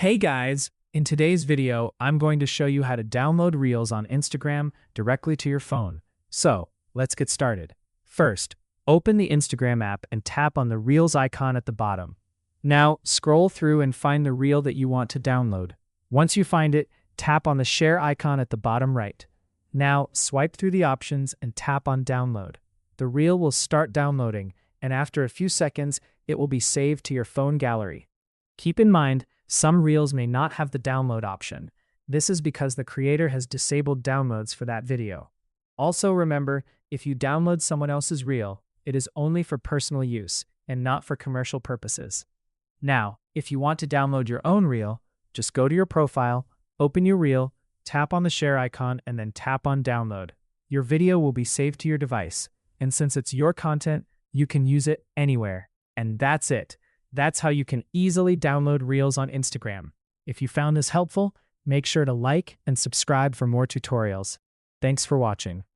Hey guys, in today's video, I'm going to show you how to download Reels on Instagram directly to your phone. So, let's get started. First, open the Instagram app and tap on the Reels icon at the bottom. Now, scroll through and find the reel that you want to download. Once you find it, tap on the share icon at the bottom right. Now, swipe through the options and tap on download. The reel will start downloading, and after a few seconds, it will be saved to your phone gallery. Keep in mind, some Reels may not have the download option. This is because the creator has disabled downloads for that video. Also remember, if you download someone else's Reel, it is only for personal use and not for commercial purposes. Now, if you want to download your own Reel, just go to your profile, open your Reel, tap on the share icon, and then tap on download. Your video will be saved to your device, and since it's your content, you can use it anywhere. And that's it. That's how you can easily download Reels on Instagram. If you found this helpful, make sure to like and subscribe for more tutorials. Thanks for watching.